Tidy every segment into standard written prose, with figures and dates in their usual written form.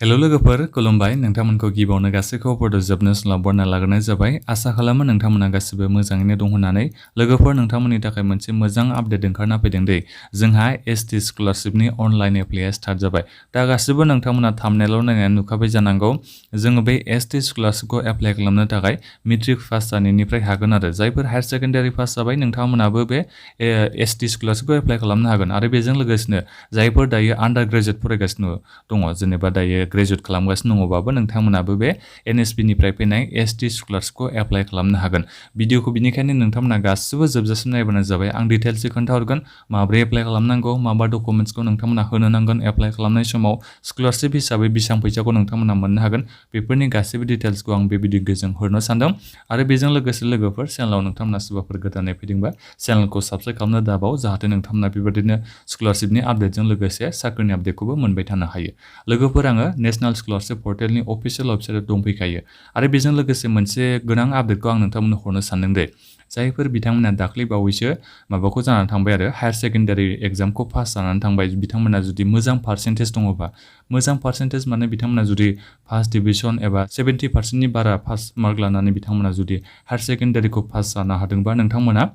हेल' लोगोफोर खुलुमबाय नोंथांमोनखौ गिबियावनो गासैखौबो जोबनो समाव बरना लाग्रोनाय जाबाय आसा खालामो नोंथांमोना गासिबो मोजाङैनो दं होननानै लोगोफोर नोंथांमोननि थाखाय मोनसे मोजां आपडेट ओंखारना फैदों दे जोंहा एसटि स्कलारशिपनि अनलाइन एप्लाइआ स्टार्ट जाबाय दा गासिबो नोंथांमोना थाम्बनेइलाव नायनानै नुखाबाय जानांगौ जोङो बे एसटि स्कलारशिपखौ एप्लाइ खालामनो थाखाय मेट्रिक पास जानायनिफ्राय हागोन आरो जायफोर हायार सेकेन्डारि पास जाबाय नोंथांमोनाबो बे एसटि स्कलारशिपखौ एप्लाइ खालामनो हागोन आरो बेजों लोगोसेनो जायफोर दायो आन्डार ग्रेजुवेट फरायगासिनो दङ जेनेबा दायो ग्रेजुवेट खालामगासिनो दङबाबो नोंथांमोनाबो बे एनएसपिनिफ्राय फैनाय एसटि स्कलारशिपखौ एप्लाइ खालामनो हागोन भिडिअखौ बिनिखायनो नोंथांमोना गासिबो जोबजासिम नायबानो जाबाय आं डिटेल्सै खोन्थाहरगोन माब्रै एप्लाइ खालामनांगौ माबा डकुमेन्ट्सखौ नोंथांमोना होनो नांगोन एप्लाइ खालामनाय समाव स्कलारशिप हिसाबै बेसेबां फैसाखौ नोंथांमोना मोननो हागोन बेफोरनि गासैबो डिटेल्सखौ आं बे भिडिअ गेजेरजों हरनो सानदों आरो बेजों लोगोसे लोगोफोर चेनेलाव नोंथांमोना सोरबाफोर गोदानै फैदोंबा चेनेलखौ साबस्क्राइब खालामनो दाबाव जाहाथे नोंथांमोना बेबायदिनो स्कलारशिपनि आपडेटजों लोगोसे साख्रिनि आपडेटखौबो मोनबाय थानो हायो लोगोफोर आङो नेशनेल स्कलारशिप पर्टेलनि अफिसियेल वेबसाइटआव दंफैखायो आरो बेजों लोगोसे मोनसे गोनां आपडेटखौ आं नोंथांमोननो हरनो सानदों दे जायफोर बिथांमोना दाख्लै बावैसो माबाखौ जानानै थांबाय आरो हायार सेकेन्डारि एग्जामखौ पास जानानै थांबाय बिथांमोना जुदि मोजां पार्सेन्टेज दङबा मोजां पार्सेन्टेज माने बिथांमोना जुदि फार्स्ट डिभिजन एबा 70% बारा पास मार्क लानानै बिथांमोना जुदि हायार सेकेन्डारिखौ पास जानो हादोंबा नोंथांमोना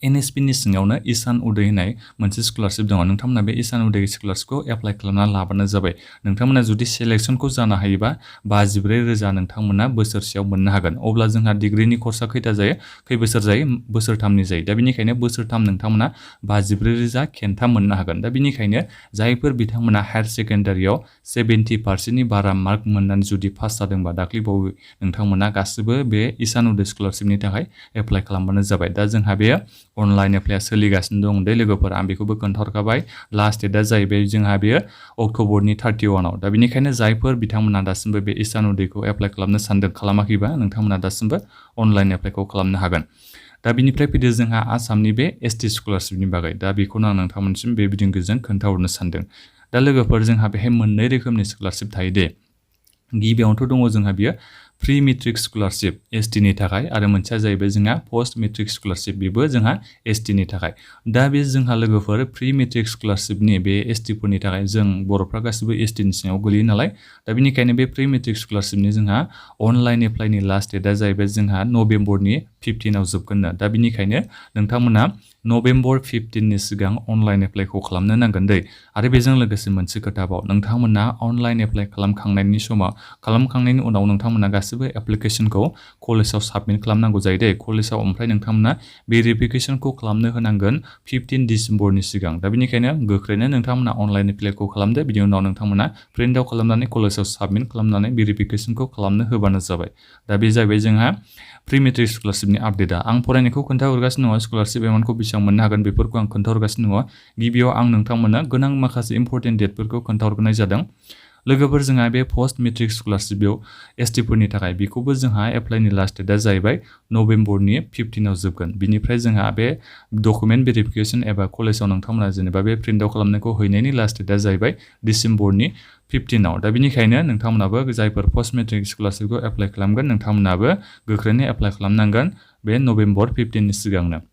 एनएसपिनि सिङावनो इसान उदय होननाय मोनसे स्कलारशिप दङ नोंथांमोना बे इसान उदय स्कलारशिपखौ एप्लाइ खालामना लाबानो जाबाय नोंथांमोना जुदि सेलेक्सनखौ जानो हायोबा 54,000 नोंथांमोना बोसोरसेयाव मोननो हागोन अब्ला जोंहा डिग्रिनि कर्सआ खै बोसोर जायो बोसोरथामनि जायो दा बेनिखायनो बोसोरथाम नोंथांमोना 54,000 खेनथाम मोननो हागोन दा बेनिखायनो जायफोर बिथांमोना हायार सेकेन्डारियाव 70% बारा मार्क मोननानै जुदि पास जादोंबा दाख्लैबावै नोंथांमोना गासिबो बे इसान उदय स्कलारशिपनि थाखाय एप्लाइ खालामबानो जाबाय दा जोंहा बेयो अनलाइन एप्लाइआ सोलिगासिनो दं दे लोगोफोर आं बेखौबो खोन्थाहरखाबाय लास्ट डेटआ जाहैबाय जोंहा बेयो अक्ट'बरनि 31 दा बेनिखायनो जायफोर बिथांमोना दासिमबो बे इसान उदयखौ एप्लाइ खालामनो सानदों खालामाखैबा नोंथांमोना दासिमबो अनलाइन एप्लाइखौ खालामनो हागोन दा बिनिफ्राय फैदो जोंहा आसामनि बे एसटि स्कलारशिपनि बागै दा बेखौनो आं नोंथांमोनसिम बे भिडिअ गेजेरजों खोन्थाहरनो सानदों दा लोगोफोर जोंहा बेहाय मोननै रोखोमनि स्कलारशिप थायो दे गिबियावनोथ' दङ जोंहा बियो प्रि मेट्रिक स्कलारशिप एसटिनि थाखाय आरो मोनसेया जाहैबाय जोंहा पस्ट मेट्रिक स्कलारशिप बेबो जोंहा एसटिनि थाखाय दा बे जोंहा लोगोफोर प्रि मेट्रिक स्कलारशिपनि बे एसटिफोरनि थाखाय जों बर'फ्रा गासिबो एसटिनि सिङाव गोलैयो नालाय दा बेनिखायनो बे प्रि मेट्रिक स्कलारशिपनि जोंहा अनलाइन एप्लाइनि लास्ट डेटआ जाहैबाय जोंहा नभेम्बरनि 15 जोबगोननो दा बेनिखायनो नोंथांमोना नभेम्बर 15नि सिगां अनलाइन एप्लाइखौ खालामनो नांगोन दै आरो बेजों लोगोसे मोनसे खोथाबाव नोंथांमोना अनलाइन एप्लाइ खालामखांनायनि उनाव नोंथांमोना गासिबो एप्लिकेशनखौ कलेजाव साबमिट खालामनांगौ जायो दे कलेजाव ओमफ्राय नोंथांमोना भेरिफिकेशनखौ खालामनो होनांगोन 15 डिसेम्बरनि सिगां दा बेनिखायनो गोख्रैनो नोंथांमोना अनलाइन एप्लाइखौ खालामदो बिनि उनाव नोंथांमोना प्रिन्ट आउट खालामनानै कलेजाव साबमिट खालामनानै भेरिफिकेशनखौ खालामनो होबानो जाबाय दा बे जाहैबाय जोंहा प्रि मेट्रिक स्कलारशिपनि आपडेटआ आं फरायनायखौ खोन्थाहरगासिनो दङ स्कलारशिप एमाउन्टखौ बेसेबां मोननो हागोन बेफोरखौ आं खोन्थाहरगासिनो दङ गिबियाव आं नोंथांमोननो गोनां माखासे इम्पर्टेन्ट डेटफोरखौ खोन्थाहरनाय जादों लोगोफोर जोंहा बे पस्ट मेट्रिक स्कलारशिपआव एसटिफोरनि थाखाय बेखौबो जोंहा एप्लाइनि लास्ट डेटआ जाहैबाय नभेम्बरनि 15 जोबगोन बिनिफ्राय जोंहा बे डकुमेन्ट भेरिफिकेशन एबा कलेजाव नोंथांमोना जेनेबा बे प्रिन्ट आउट खालामनायखौ हैनायनि लास्ट डेटआ जाहैबाय डिसेम्बरनि 15 दा बेनिखायनो नोंथांमोनाबो जायफोर पस्ट मेट्रिक स्कलारशिपखौ एप्लाइ खालामगोन नोंथांमोनाबो गोख्रैनो एप्लाइ खालामनांगोन बे नभेम्बर 15नि सिगांनो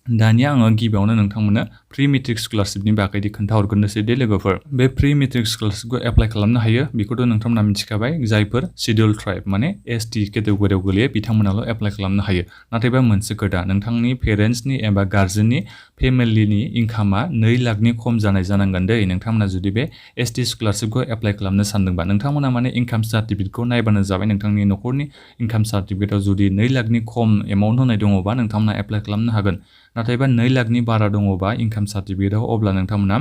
दानिया आङो गिबियावनो नोंथांमोननो प्रि मेट्रिक स्कलारशिपनि बागै खोन्थाहरग्रोनोसै दे लोगोफोर बे प्रि मेट्रिक स्कलारशिपखौ एप्लाइ खालामनो हायो बेखौथ' नोंथांमोना मिथिखाबाय जायफोर शिडिउल ट्राइब माने एसटि केटेगरियाव गोलैयो बिथांमोनाल' एप्लाइ खालामनो हायो नाथायबा मोनसे खोथा नोंथांनि पेरेन्टसनि एबा गार्जेननि फेमिलिनि इनकामा 2 लाखनि खम जानाय जानांगोन दै नोंथांमोना जुदि बे एसटि स्कलारशिपखौ एप्लाइ खालामनो सानदोंबा नोंथांमोना माने इनकाम सार्टिफिकेटखौ नायबानो जाबाय नोंथांनि न'खरनि इनकाम सार्टिफिकेटआव जुदि 2 लाखनि खम एमाउन्ट होनाय दङबा नोंथांमोना एप्लाइ खालामनो हागोन नाथायबा 2 लाखनि बारा दङबा इनकाम सार्टिफिकेटआव अब्ला नोंथांमोना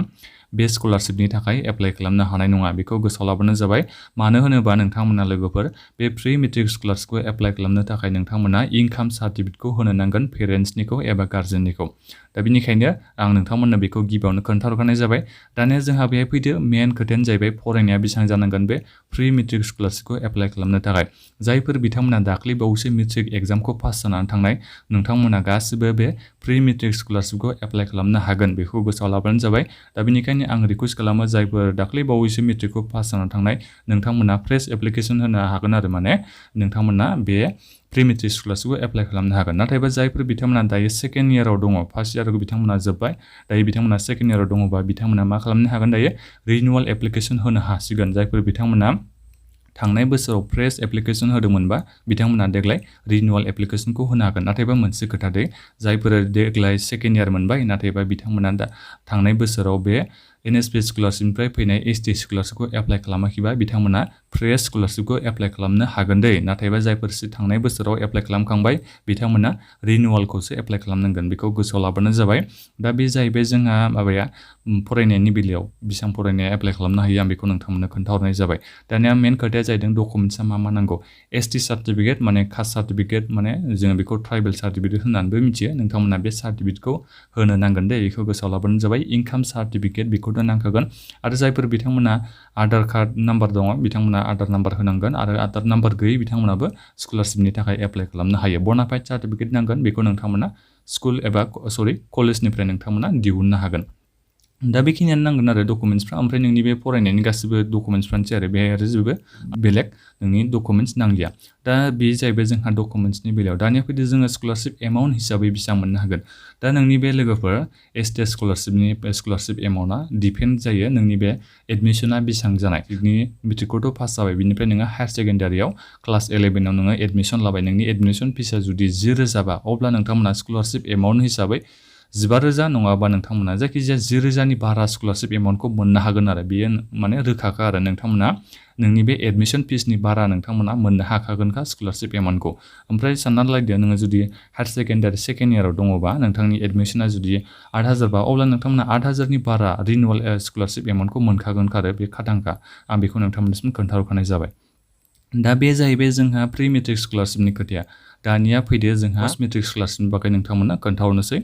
बे स्कलारशिपनि थाखाय एप्लाइ खालामनो हानाय नङा बेखौ गोसोआव लाबानो जाबाय मानो होनोबा नोंथांमोना लोगोफोर बे प्रि मेट्रिक स्कलारशिपखौ एप्लाइ खालामनो थाखाय नोंथांमोना इनकाम सार्टिफिकेटखौ होनो नांगोन पेरेन्टसनिखौ एबा गार्जेननिखौ दा बेनिखायनो आं नोंथांमोननो बेखौ गिबियावनो खोन्थाहरखानाय जाबाय दानिया जोंहा बेहाय फैदो मेन खोथायानो जाहैबाय फरायनाया बेसेबां जानांगोन बे प्रि मेट्रिक स्कलारशिपखौ एप्लाइ खालामनो थाखाय जायफोर बिथांमोना दाख्लै बावैसो मेट्रिक एग्जामखौ पास जानानै थांनाय नोंथांमोना गासिबो बे प्रि मेट्रिक स्कलारशिपखौ एप्लाइ खालामनो हागोन बेखौ गोसोआव लाबानो जाबाय दा बेनिखायनो बेनिखायनो आं रिक्वेस्ट खालामो जायफोर दाख्लै बावैसो मेट्रिकखौ पास जाना थांनाय नोंथांमोना फ्रेश एप्लिकेशन होनो हागोन आरो माने नोंथांमोना बे प्रि मेट्रिक स्कलारशिपखौ एप्लाइ खालामनो हागोन नाथायबा जायफोर बिथांमोना दायो सेकेन्ड इयाराव दङ फार्स्ट इयारखौ बिथांमोना जोब्बाय दायो बिथांमोना सेकेन्ड इयाराव दङबा बिथांमोना मा खालामनो हागोन दायो रिनिउवेल एप्लिकेशन होनो हासिगोन जायफोर बिथांमोना थांनाय बोसोराव फ्रेश एप्लिकेशन होदोंमोनबा बिथांमोना देग्लाय रिनिउवेल एप्लिकेशनखौ होनो हागोन नाथायबा मोनसे खोथा दे जायफोर देग्लाय सेकेन्ड इयार मोनबाय नाथायबा बिथांमोना दा थांनाय बोसोराव बे एनएसपि स्कलारशिपनिफ्राय फैनाय एसटि स्कलारशिपखौ एप्लाइ खालामाखैबा बिथांमोना फ्रेश स्कलारशिपखौ एप्लाइ खालामनो हागोन दे नाथायबा जायफोर थांनाय बोसोराव एप्लाइ खालामखांबाय बिथांमोना रिनिउवेलखौसो एप्लाइ खालामनांगोन बेखौ गोसोआव लाबानो जाबाय दा बे जाहैबाय जोंहा माबाया फरायनायनि बेलायाव बेसेबां फरायनाया एप्लाइ खालामनो हायो आं बेखौ नोंथांमोननो खोन्थाहरनाय जाबाय दानिया मेन खोथाया जाहैदों डकुमेन्ट्सआ मा नांगौ एसटि सार्टिफिकेट माने कास्ट सार्टिफिकेट माने जोङो बेखौ ट्राइबेल सार्टिफिकेट होननानैबो मिथियो नोंथांमोना बे सार्टिफिकेटखौ होनो नांगोन दे बेखौ गोसोआव लाबानो जाबाय इनकाम सार्टिफिकेट बेखौ नांखागोन आरो जायफोर बिथांमोना आधार कार्ड नाम्बार दङ बिथांमोना आधार नाम्बार होनांगोन आरो आधार नाम्बार गैयै बिथांमोनाबो स्कलारशिपनि थाखाय एप्लाइ खालामनो हायो बनाफाइड सार्टिफिकेट नांगोन बेखौ नोंथांमोना स्कुल एबा कलेजनिफ्राय नोंथांमोना दिहुननो हागोन दा बेखिनियानो नांगोन आरो डकुमेन्ट्सफ्रा ओमफ्राय नोंनि बे फरायनायनि गासिबो डकुमेन्ट्सफ्रानोसै आरो बेहाय आरो जेबो बेलेग नोंनि डकुमेन्ट्स नांलिया दा बे जाहैबाय जोंहा डकुमेन्ट्सनि बेलायाव दानिया फैदो जोङो स्कलारशिप एमाउन्ट हिसाबै बेसेबां मोननो हागोन दा नोंनि बे लोगोफोर एसटि स्कलारशिप एमाउन्टआ डिपेन्ड जायो नोंनि बे एडमिसना बेसेबां जानाय नोंनि मेट्रिकखौथ' पास जाबाय बिनिफ्राय नोङो हायार सेकेन्डारियाव क्लास 11आव नोङो एडमिसन लाबाय नोंनि एडमिसन फिसा जुदि 10,000 बा अब्ला नोंथांमोना स्कलारशिप एमाउन्ट हिसाबै 15,000 नङाबा नोंथांमोना जायखिजाया 10,000नि बारा स्कलारशिप एमाउन्टखौ मोननो हागोन आरो बेयो माने रोखाखा आरो नोंथांमोना नोंनि बे एडमिसन फिसनि बारा नोंथांमोना मोननो हाखागोनखा स्कलारशिप एमाउन्टखौ ओमफ्राय साननानै लायदो नोङो जुदि हायार सेकेन्डारि सेकेन्ड इयाराव दङबा नोंथांनि एडमिसना जुदि 8,000 बा अब्ला नोंथांमोना 8,000नि बारा रिनिउवेल स्कलारशिप एमाउन्टखौ मोनखागोनखा आरो बे खाथांखा आं बेखौ नोंथांमोननिसिम खोन्थाहरखानाय जाबाय दा बे जाहैबाय जोंहा प्रि मेट्रिक स्कलारशिपनि खोथाया दानिया फैदो जोंहा पस्ट मेट्रिक स्कलारशिपनि बागै नोंथांमोना खोन्थाहरनोसै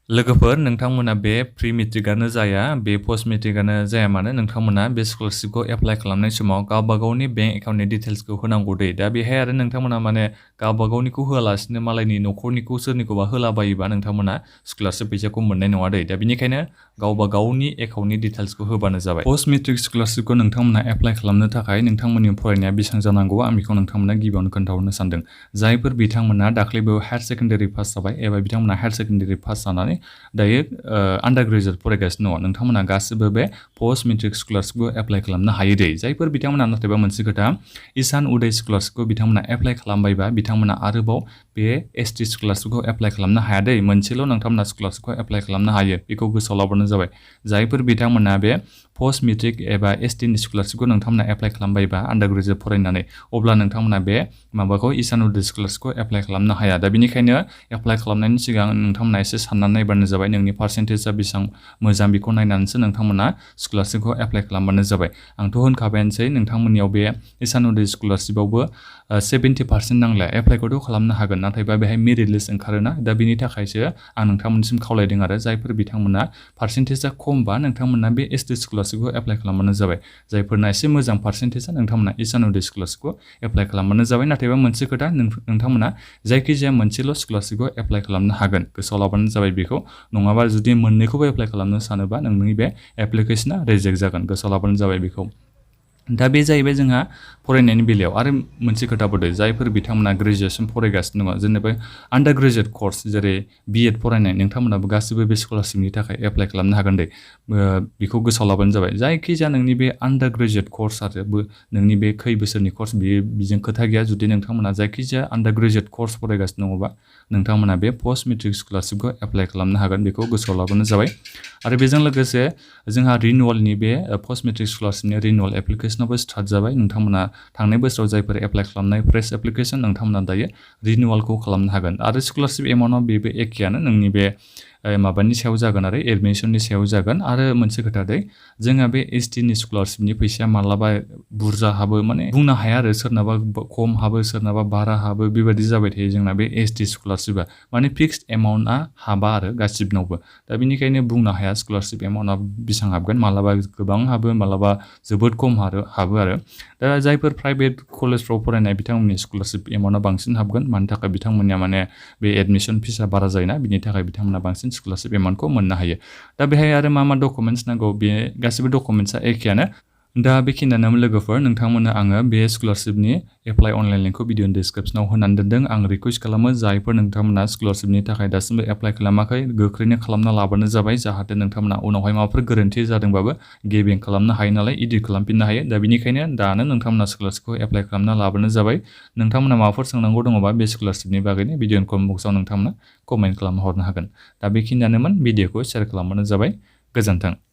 लोगोफोर नोंथांमोना बे प्रि मेट्रिकआनो जाया बे पस्ट मेट्रिकआनो जाया मानो नोंथांमोना बे स्कलारशिपखौ एप्लाइ खालामनाय समाव गावबा गावनि बेंक एकाउन्टनि डिटेल्सखौ होनांगौ दे दा बेहाय आरो नोंथांमोना माने गावबा गावनिखौ होआलासिनो मालायनि न'खरनिखौ सोरनिखौबा होलाबायोबा नोंथांमोना स्कलारशिप फैसाखौ मोननाय नङा दे दा बेनिखायनो गावबा गावनि एकाउन्टनि डिटेल्सखौ होबानो जाबाय पस्ट मेट्रिक स्कलारशिपखौ नोंथांमोना एप्लाइ खालामनो थाखाय नोंथांमोननि फरायनाया बेसेबां जानांगौ आं बेखौ नोंथांमोना गिबियावनो खोन्थाहरनो सानदों जायफोर बिथांमोना दाख्लैबो हायार सेकेन्डारि पास जाबाय एबा बिथांमोना हायार सेकेन्डारि पास जानानै दायो आन्डार ग्रेजुवेट फरायगासिनो दङ नोंथांमोना गासिबो बे पस्ट मेट्रिक स्कलारशिपखौ एप्लाइ खालामनो हायो दे जायफोर बिथांमोना नाथायबा मोनसे खोथा इसान उदय स्कलारशिपखौ बिथांमोना एप्लाइ खालामबायबा बिथांमोना आरोबाव बे एसटि स्कलारशिपखौ एप्लाइ खालामनो हाया दे मोनसेल' नोंथांमोना स्कलारशिपखौ एप्लाइ खालामनो हायो बेखौ गोसोआव लाबानो जाबाय जायफोर बिथांमोना बे पस्ट मेट्रिक एबा एसटिनि स्कलारशिपखौ नोंथांमोना एप्लाइ खालामबायबा आन्डार ग्रेजुवेट फरायनानै अब्ला नोंथांमोना बे माबाखौ इसान उदय स्कलारशिपखौ एप्लाइ खालामनो हाया दा बेनिखायनो एप्लाइ खालामनायनि सिगां नोंथांमोना एसे साननानै नायबानो जाबाय नोंनि पार्सेन्टेजआ बेसेबां मोजां बेखौ नायनानैसो नोंथांमोना स्कलारशिपखौ एप्लाइ खालामबानो जाबाय आंथ' होनखाबायानोसै नोंथांमोननियाव बे इसान उदय स्कलारशिपआवबो 70% नांला एप्लाइखौथ' खालामनो हागोन नाथायबा बेहाय मेरिट लिस्ट ओंखारोना दा बेनि थाखायसो आं नोंथांमोननिसिम खावलायदों आरो जायफोर बिथांमोना पार्सेन्टेजआ खमबा नोंथांमोना बे एसटि स्कलारशिपखौ एप्लाइ खालामबानो जाबाय जायफोरना एसे मोजां पार्सेन्टेजआ नोंथांमोना इसान उदय स्कलारशिपखौ एप्लाइ खालामबानो जाबाय नाथायबा मोनसे खोथा नोंथांमोना जायखिजाया मोनसेल' स्कलारशिपखौ एप्लाइ खालामनो हागोन गोसोआव लाबानो जाबाय बेखौ नङाबा जुदि मोननैखौबो एप्लाइ खालामनो सानोबा नोंनि बे एप्लिकेशना रिजेक्ट जागोन गोसोआव लाबानो जाबाय बेखौ दा बे जाहैबाय जोंहा फरायनायनि बेलायाव आरो मोनसे खोथाबो दं जायफोर बिथांमोना ग्रेजुवेसन फरायगासिनो दङ जेनेबा आन्डार ग्रेजुवेट कर्स जेरै बिएड फरायनाय नोंथांमोनाबो गासिबो बे स्कलारशिपनि थाखाय एप्लाइ खालामनो हागोन दे बेखौ गोसोआव लाबानो जाबाय जायखिजाया नोंनि बे आन्डार ग्रेजुवेट कर्स आरो नोंनि बे खै बोसोरनि कर्स बेजों खोथा गैया जुदि नोंथांमोना जायखिजाया आन्डार ग्रेजुवेट कर्स फरायगासिनो दङबा नोंथांमोना बे पस्ट मेट्रिक स्कलारशिपखौ एप्लाइ खालामनो हागोन बेखौ गोसोआव लाबानो जाबाय आरो बेजों लोगोसे जोंहा रिनिउवेलनि बे पस्ट मेट्रिक स्कलारशिपनि रिनिउवेल एप्लिकेशनाबो स्टार्ट जाबाय नोंथांमोना थांनाय बोसोराव जायफोर एप्लाइ खालामनाय फ्रेश एप्लिकेशन नोंथांमोना दायो रिनिउवेलखौ खालामनो हागोन आरो स्कलारशिप एमाउन्टआव बेबो एखेयानो नोंनि बे माबानि सायाव जागोन आरो एडमिसननि सायाव जागोन आरो मोनसे खोथा दे जोंहा बे एसटिनि स्कलारशिपनि फैसाया मालाबा बुरजा हाबो माने बुंनो हाया आरो सोरनाबा खम हाबो सोरनाबा बारा हाबो बेबायदि जाबाय थायो जोंना बे एसटि स्कलारशिपआ माने फिक्सड एमाउन्टआ हाबा आरो गासिबनावबो दा बेनिखायनो बुंनो हाया स्कलारशिप एमाउन्टआ बेसेबां हाबगोन मालाबा गोबां हाबो मालाबा जोबोद खम हाबो आरो दा जायफोर प्राइभेट कलेजफ्राव फरायनाय बिथांमोननि स्कलारशिप एमाउन्टआ बांसिन हाबगोन मानि थाखाय बिथांमोननिया माने बे एडमिसन फिसा बारा जायोना बिनि थाखाय बिथांमोना बांसिन बांसिन स्कलारशिप एमाउन्टखौ मोननो हायो। दा बेहाय आरो मा डकुमेन्ट्स नांगौ, बे गासिबो डकुमेन्ट्सआ एखेयानो। दा बेखिनियानो लोगोफोर, नोंथांमोननो आङो बे स्कलारशिपनि एप्लाइ अनलाइन लिंकखौ भिडिअनि डिसक्रिपसनाव होनानै दोनदों। आं रिकुवेस्ट खालामो जायफोर नोंथांमोना स्कलारशिपनि थाखाय दासिमबो एप्लाइ खालामाखै, गोख्रैनो खालामना लाबानो जाबाय, जाहाथे नोंथांमोना उनावहाय माबाफोर गोरोन्थि जादोंबाबो गेबिं खालामनो हायो नालाय, इदिट खालामफिननो हायो। दा बेनिखायनो दानो नोंथांमोना स्कलारशिपखौ एप्लाइ खालामना लाबानो जाबाय। नोंथांमोना माबाफोर सोंनांगौ दङबा बे स्कलारशिपनि बागैनो भिडिअनि कमेन्ट बक्सआव नोंथांमोना कमेन्ट खालामना हरनो हागोन। दा बेखिनियानोमोन, भिडिअखौ शेयार खालामबानो जाबाय। गोजोन्थों।